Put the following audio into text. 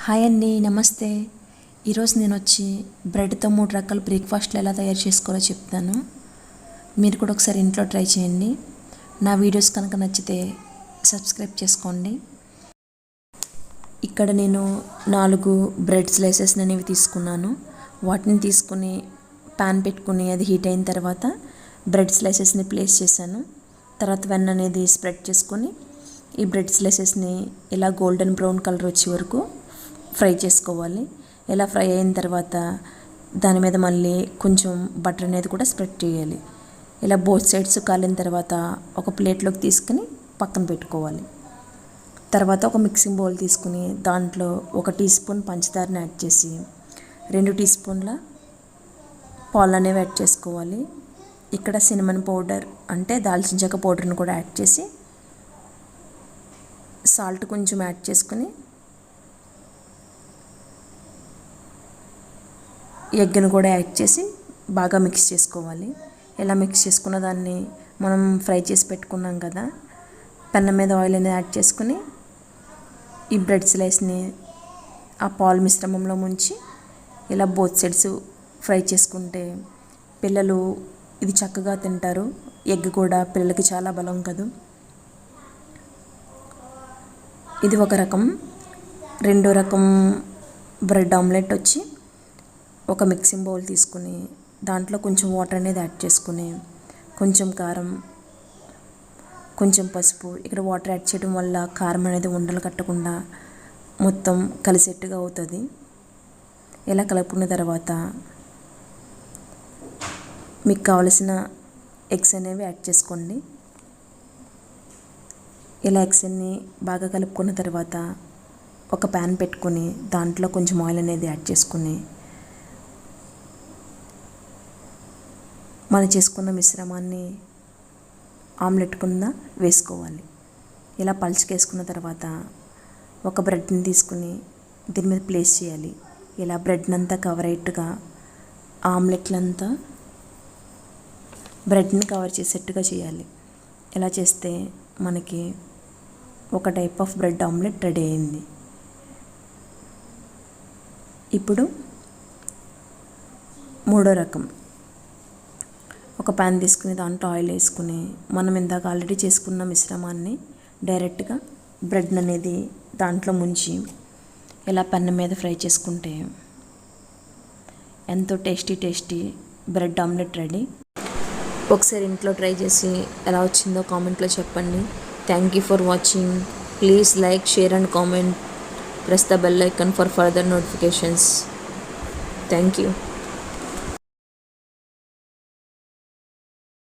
Hi అండి, నమస్తే. ఈరోజు నేను వచ్చి బ్రెడ్తో 3 రకాల బ్రేక్ఫాస్ట్లు ఎలా తయారు చేసుకోవాలో చెప్తాను. మీరు కూడా ఒకసారి ఇంట్లో ట్రై చేయండి. నా వీడియోస్ కనుక నచ్చితే సబ్స్క్రైబ్ చేసుకోండి. ఇక్కడ నేను 4 బ్రెడ్ స్లైసెస్ అనేవి తీసుకున్నాను. వాటిని తీసుకుని పాన్ పెట్టుకుని అది హీట్ అయిన తర్వాత బ్రెడ్ స్లైసెస్ని ప్లేస్ చేశాను. తర్వాత వెన్న అనేది స్ప్రెడ్ చేసుకొని ఈ బ్రెడ్ స్లైసెస్ని ఇలా గోల్డెన్ బ్రౌన్ కలర్ వచ్చే వరకు ఫ్రై చేసుకోవాలి. ఇలా ఫ్రై అయిన తర్వాత దాని మీద మళ్ళీ కొంచెం బటర్ అనేది కూడా స్ప్రెడ్ చేయాలి. ఇలా బోత్ సైడ్స్ కాలిన తర్వాత ఒక ప్లేట్లోకి తీసుకుని పక్కన పెట్టుకోవాలి. తర్వాత ఒక మిక్సింగ్ బౌల్ తీసుకుని దాంట్లో 1 టీ స్పూన్ పంచదారని యాడ్ చేసి 2 టీ స్పూన్ల పాలు అనేవి యాడ్ చేసుకోవాలి. ఇక్కడ సినమన్ పౌడర్ అంటే దాల్చిన చెక్క పౌడర్ని కూడా యాడ్ చేసి సాల్ట్ కొంచెం యాడ్ చేసుకుని ఎగ్ని కూడా యాడ్ చేసి బాగా మిక్స్ చేసుకోవాలి. ఇలా మిక్స్ చేసుకున్న దాన్ని మనం ఫ్రై చేసి పెట్టుకున్నాం కదా, పెనం మీద ఆయిల్ అనేది యాడ్ చేసుకుని ఈ బ్రెడ్ స్లైస్ని ఆ పాలు మిశ్రమంలో ముంచి ఇలా బోత్ సైడ్స్ ఫ్రై చేసుకుంటే పిల్లలు ఇది చక్కగా తింటారు. ఎగ్ కూడా పిల్లలకి చాలా బలం కదా. ఇది ఒక రకం. రెండో రకం బ్రెడ్ ఆమ్లెట్ వచ్చి ఒక మిక్సింగ్ బౌల్ తీసుకుని దాంట్లో కొంచెం వాటర్ అనేది యాడ్ చేసుకుని కొంచెం కారం, కొంచెం పసుపు. ఇక్కడ వాటర్ యాడ్ చేయడం వల్ల కారం అనేది ఉండలు కట్టకుండా మొత్తం కలిసేట్టుగా అవుతుంది. ఇలా కలుపుకున్న తర్వాత మీకు కావలసిన ఎగ్స్ అనేవి యాడ్ చేసుకోండి. ఇలా ఎగ్స్ అన్ని బాగా కలుపుకున్న తర్వాత ఒక ప్యాన్ పెట్టుకుని దాంట్లో కొంచెం ఆయిల్ అనేది యాడ్ చేసుకుని మనం చేసుకున్న మిశ్రమాన్ని ఆమ్లెట్ కింద వేసుకోవాలి. ఇలా పలుచకేసుకున్న తర్వాత ఒక బ్రెడ్ని తీసుకుని దీని మీద ప్లేస్ చేయాలి. ఇలా బ్రెడ్నంతా కవర్ అయ్యేట్టుగా ఆమ్లెట్లంతా బ్రెడ్ని కవర్ చేసేట్టుగా చేయాలి. ఇలా చేస్తే మనకి ఒక type of bread omelette ready అయింది. ఇప్పుడు మూడో రకం. ఒక ప్యాన్ తీసుకుని దాంట్లో ఆయిల్ వేసుకుని మనం ఇందాక ఆల్రెడీ చేసుకున్న మిశ్రమాన్ని డైరెక్ట్గా బ్రెడ్ అనేది దాంట్లో ముంచి ఇలా పెనం మీద ఫ్రై చేసుకుంటే ఎంతో టేస్టీ బ్రెడ్ ఆమ్లెట్ రెడీ. ఒకసారి ఇంట్లో ట్రై చేసి ఎలా వచ్చిందో కామెంట్లో చెప్పండి. Thank you for watching. Please like, share and comment. Press the bell icon for further notifications. Thank you.